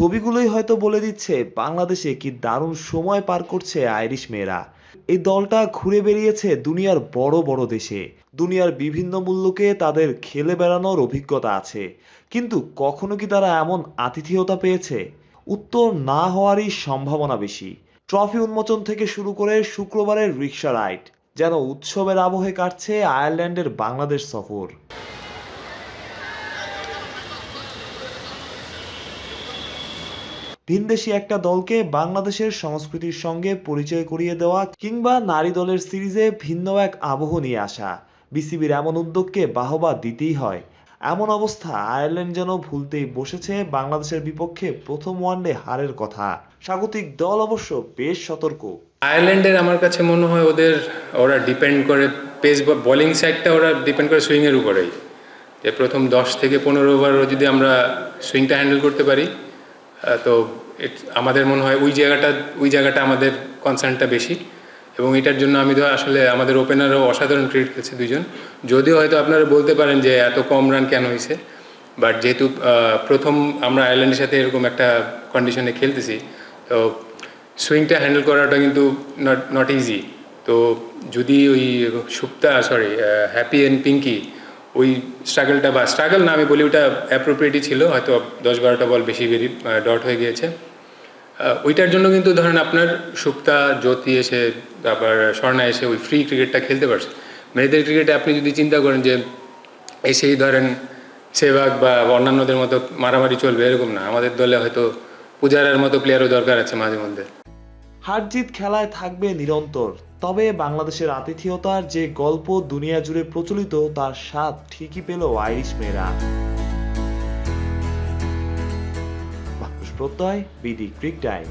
ছবিগুলোই হয়তো বলে দিচ্ছে বাংলাদেশে কি দারুণ সময় পার করছে আইরিশ মেয়েরা। এই দলটা ঘুরে বেরিয়েছে দুনিয়ার বড় বড় দেশে। দুনিয়ার বিভিন্ন মূল্যকে তাদের খেলে বেড়ানোর অভিজ্ঞতা আছে। কিন্তু কখনো কি তারা এমন আতিথেয়তা পেয়েছে? উত্তর না হওয়ারই সম্ভাবনা বেশি। ট্রফি উন্মোচন থেকে শুরু করে শুক্রবারের রিক্সা রাইড, যেন উৎসবের আবহে কাটছে আয়ারল্যান্ডের বাংলাদেশ সফর। ভিনদেশী একটা দলকে বাংলাদেশের সংস্কৃতির সঙ্গে পরিচয় করিয়ে দেওয়া কিংবা নারী দলের সিরিজে ভিন্ন এক আবহ নিয়ে আসা, বিসিবির এমন উদ্যোগকে বাহবা দিতেই হয়। এমন অবস্থা আয়ারল্যান্ড যেন ভুলতেই বসেছে বাংলাদেশের বিপক্ষে প্রথম ওয়ানডে হারের কথা। স্বাগতিক দল অবশ্য বেশ সতর্ক। আয়ারল্যান্ডের আমার কাছে মনে হয় ওরা ডিপেন্ড করে পেস বা বোলিং সাইডটা ওরা ডিপেন্ড করে সুইংয়ের উপরেই। যে প্রথম 10 থেকে 15 ওভার যদি আমরা সুইংটা হ্যান্ডেল করতে পারি, তো আমাদের মনে হয় ওই জায়গাটা আমাদের কনসার্নটা বেশি। এবং এটার জন্য আমি তো আসলে আমাদের ওপেনারও অসাধারণ ক্রিকেট খেলছে দুজন। যদিও হয়তো আপনারা বলতে পারেন যে এত কম রান কেন হয়েছে, বাট যেহেতু প্রথম আমরা আয়ারল্যান্ডের সাথে এরকম একটা কন্ডিশনে খেলতেছি, তো সুইংটা হ্যান্ডেল করাটা কিন্তু নট ইজি। তো যদি ওই হ্যাপি অ্যান্ড পিঙ্কি ওই স্ট্রাগল না, আমি বলি ওটা অ্যাপ্রোপ্রিয়েটই ছিল, হয়তো 10-12টা বল বেশি ডট হয়ে গিয়েছে। ওইটার জন্য কিন্তু ধরেন আপনার সুপ্তা, জ্যোতি এসে, তারপর স্বর্ণা এসে ওই ফ্রি ক্রিকেটটা খেলতে পারছে। মেয়েদের ক্রিকেটে আপনি যদি চিন্তা করেন যে এসেই ধরেন সেবাগ বা অন্যান্যদের মতো মারামারি চলবে, এরকম না। আমাদের দলে হয়তো পূজারার মতো প্লেয়ারও দরকার আছে মাঝে মধ্যে। হার জিত খেলায় থাকবে নিরন্তর, তবে বাংলাদেশের আতিথেয়তার যে গল্প দুনিয়া জুড়ে প্রচলিত তার স্বাদ ঠিকই পেল আইরিশ মেয়েরা। মানুষ প্রত্যয়, বিডি ক্রিক টাইম।